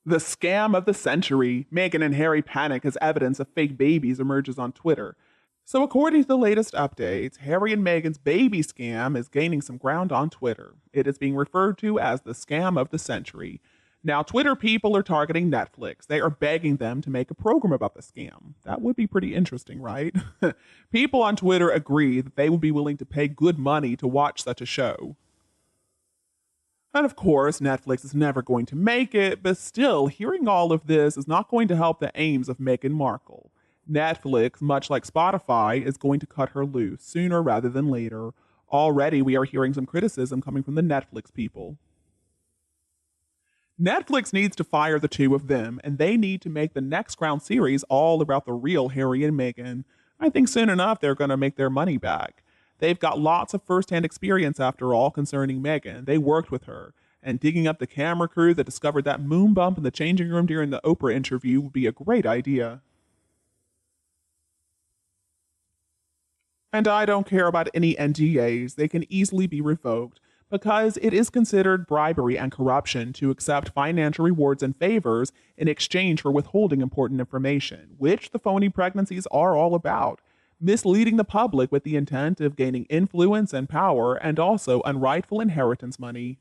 The scam of the century. Meghan and Harry panic as evidence of fake babies emerges on Twitter. So, according to the latest updates, Harry and Meghan's baby scam is gaining some ground on Twitter. It is being referred to as the scam of the century. Now, Twitter people are targeting Netflix. They are begging them to make a program about the scam. That would be pretty interesting, right? People on Twitter agree that they would be willing to pay good money to watch such a show. And of course, Netflix is never going to make it, but still, hearing all of this is not going to help the aims of Meghan Markle. Netflix, much like Spotify, is going to cut her loose sooner rather than later. Already, we are hearing some criticism coming from the Netflix people. Netflix needs to fire the two of them, and they need to make the next Crown series all about the real Harry and Meghan. I think soon enough they're going to make their money back. They've got lots of first-hand experience, after all, concerning Meghan. They worked with her, and digging up the camera crew that discovered that moon bump in the changing room during the Oprah interview would be a great idea. And I don't care about any NDAs. They can easily be revoked because it is considered bribery and corruption to accept financial rewards and favors in exchange for withholding important information, which the phony pregnancies are all about. Misleading the public with the intent of gaining influence and power, and also unrightful inheritance money.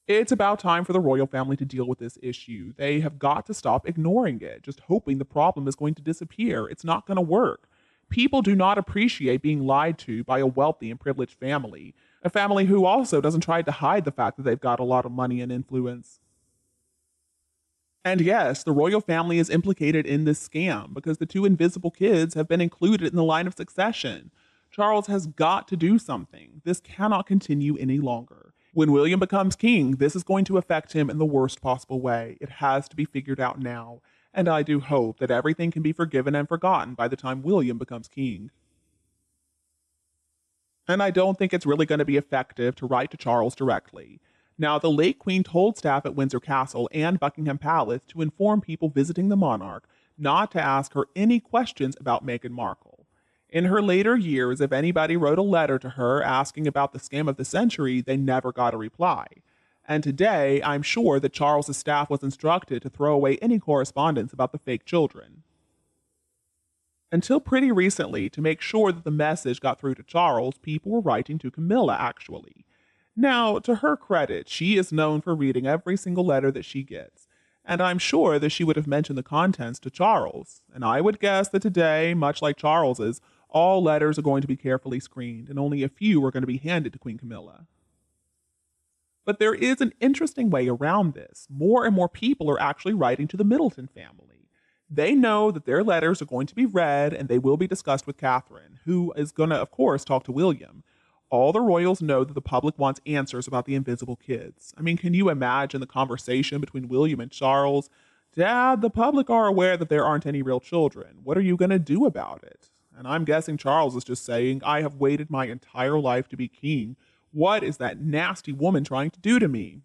It's about time for the royal family to deal with this issue. They have got to stop ignoring it, just hoping the problem is going to disappear. It's not going to work. People do not appreciate being lied to by a wealthy and privileged family, a family who also doesn't try to hide the fact that they've got a lot of money and influence. And yes, the royal family is implicated in this scam because the two invisible kids have been included in the line of succession. Charles has got to do something. This cannot continue any longer. When William becomes king, this is going to affect him in the worst possible way. It has to be figured out now. And I do hope that everything can be forgiven and forgotten by the time William becomes king. And I don't think it's really going to be effective to write to Charles directly. Now, the late Queen told staff at Windsor Castle and Buckingham Palace to inform people visiting the monarch not to ask her any questions about Meghan Markle. In her later years, if anybody wrote a letter to her asking about the scam of the century, they never got a reply. And today, I'm sure that Charles's staff was instructed to throw away any correspondence about the fake children. Until pretty recently, to make sure that the message got through to Charles, people were writing to Camilla, actually. Now, to her credit, she is known for reading every single letter that she gets, and I'm sure that she would have mentioned the contents to Charles. And I would guess that today, much like Charles's, all letters are going to be carefully screened, and only a few are going to be handed to Queen Camilla. But there is an interesting way around this. More and more people are actually writing to the Middleton family. They know that their letters are going to be read and they will be discussed with Catherine, who is going to, of course, talk to William. All the royals know that the public wants answers about the invisible kids. I mean, can you imagine the conversation between William and Charles? Dad, the public are aware that there aren't any real children. What are you going to do about it? And I'm guessing Charles is just saying, I have waited my entire life to be king. What is that nasty woman trying to do to me?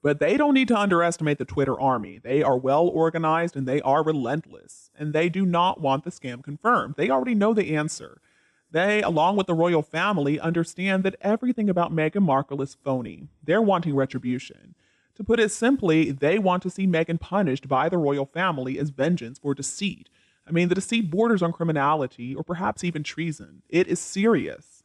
But they don't need to underestimate the Twitter army. They are well organized and they are relentless. And they do not want the scam confirmed. They already know the answer. They, along with the royal family, understand that everything about Meghan Markle is phony. They're wanting retribution. To put it simply, they want to see Meghan punished by the royal family as vengeance for deceit. I mean, the deceit borders on criminality or perhaps even treason. It is serious.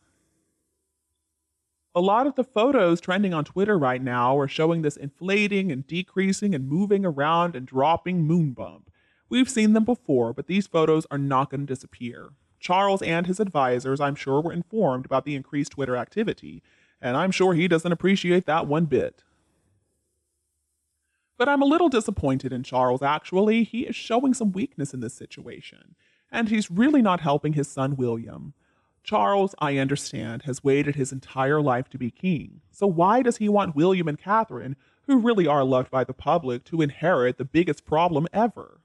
A lot of the photos trending on Twitter right now are showing this inflating and decreasing and moving around and dropping moon bump. We've seen them before, but these photos are not going to disappear. Charles and his advisors, I'm sure, were informed about the increased Twitter activity, and I'm sure he doesn't appreciate that one bit. But I'm a little disappointed in Charles, actually. He is showing some weakness in this situation, and he's really not helping his son William. Charles, I understand, has waited his entire life to be king. So why does he want William and Catherine, who really are loved by the public, to inherit the biggest problem ever?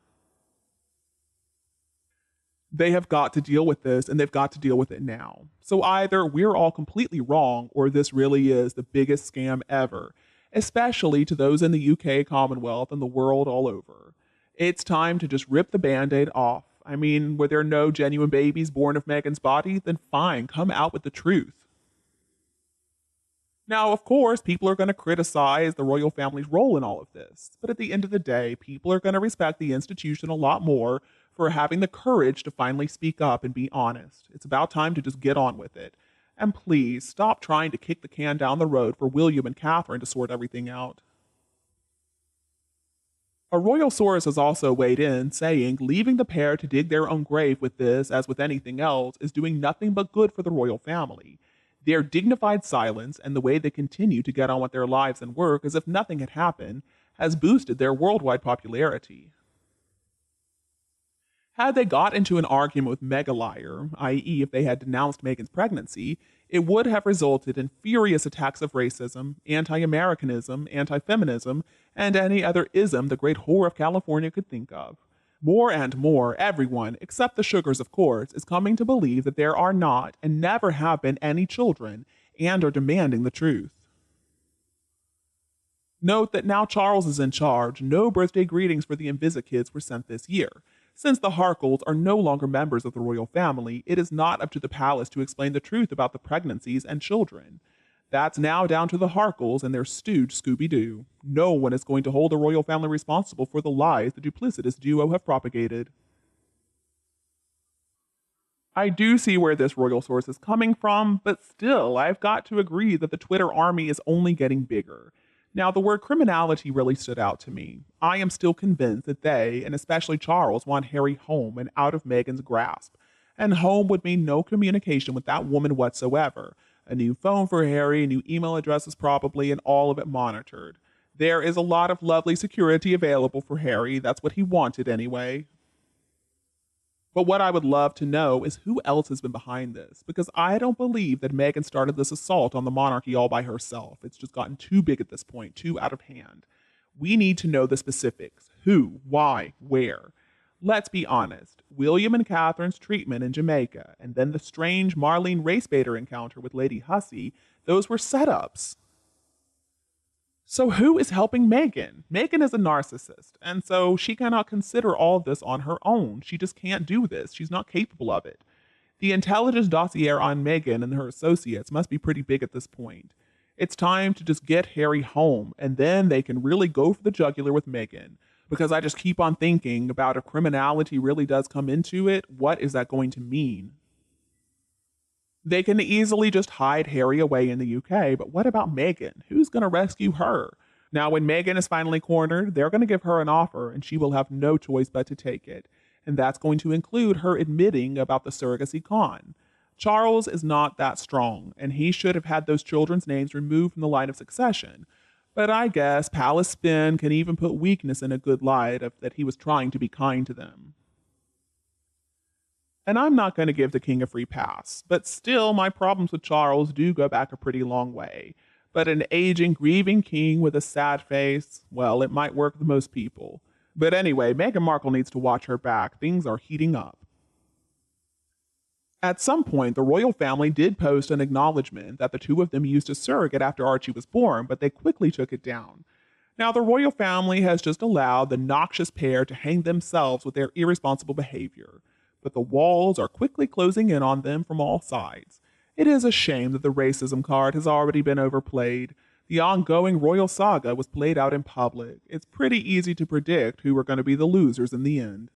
They have got to deal with this, and they've got to deal with it now. So either we're all completely wrong, or this really is the biggest scam ever, especially to those in the UK, Commonwealth, and the world all over. It's time to just rip the Band-Aid off. I mean, were there no genuine babies born of Meghan's body? Then fine, come out with the truth. Now, of course, people are going to criticize the royal family's role in all of this, but at the end of the day, people are going to respect the institution a lot more for having the courage to finally speak up and be honest. It's about time to just get on with it. And please stop trying to kick the can down the road for William and Catherine to sort everything out. A royal source has also weighed in, saying leaving the pair to dig their own grave with this, as with anything else, is doing nothing but good for the royal family. Their dignified silence and the way they continue to get on with their lives and work as if nothing had happened has boosted their worldwide popularity. Had they got into an argument with Megalier, i.e., if they had denounced Meghan's pregnancy, it would have resulted in furious attacks of racism, anti Americanism, anti feminism, and any other ism the great whore of California could think of. More and more, everyone, except the Sugars, of course, is coming to believe that there are not and never have been any children and are demanding the truth. Note that now Charles is in charge, no birthday greetings for the Invisikids were sent this year. Since the Harkles are no longer members of the royal family, it is not up to the palace to explain the truth about the pregnancies and children. That's now down to the Harkles and their stooge Scooby-Doo. No one is going to hold the royal family responsible for the lies the duplicitous duo have propagated. I do see where this royal source is coming from, but still, I've got to agree that the Twitter army is only getting bigger. Now, the word criminality really stood out to me. I am still convinced that they, and especially Charles, want Harry home and out of Meghan's grasp. And home would mean no communication with that woman whatsoever. A new phone for Harry, new email addresses probably, and all of it monitored. There is a lot of lovely security available for Harry. That's what he wanted anyway. But what I would love to know is who else has been behind this, because I don't believe that Meghan started this assault on the monarchy all by herself. It's just gotten too big at this point, too out of hand. We need to know the specifics: who, why, where. Let's be honest, William and Catherine's treatment in Jamaica, and then the strange Marlene race-baiter encounter with Lady Hussey, those were setups. So who is helping Meghan? Meghan is a narcissist, and so she cannot consider all of this on her own. She just can't do this. She's not capable of it. The intelligence dossier on Meghan and her associates must be pretty big at this point. It's time to just get Harry home, and then they can really go for the jugular with Meghan. Because I just keep on thinking about if criminality really does come into it, what is that going to mean? They can easily just hide Harry away in the UK, but what about Meghan? Who's going to rescue her? Now, when Meghan is finally cornered, they're going to give her an offer, and she will have no choice but to take it. And that's going to include her admitting about the surrogacy con. Charles is not that strong, and he should have had those children's names removed from the line of succession. But I guess Palace Spin can even put weakness in a good light of that he was trying to be kind to them. And I'm not going to give the king a free pass, but still, my problems with Charles do go back a pretty long way. But an aging, grieving king with a sad face, well, it might work with most people. But anyway, Meghan Markle needs to watch her back. Things are heating up. At some point, the royal family did post an acknowledgement that the two of them used a surrogate after Archie was born, but they quickly took it down. Now, the royal family has just allowed the noxious pair to hang themselves with their irresponsible behavior, but the walls are quickly closing in on them from all sides. It is a shame that the racism card has already been overplayed. The ongoing royal saga was played out in public. It's pretty easy to predict who are going to be the losers in the end.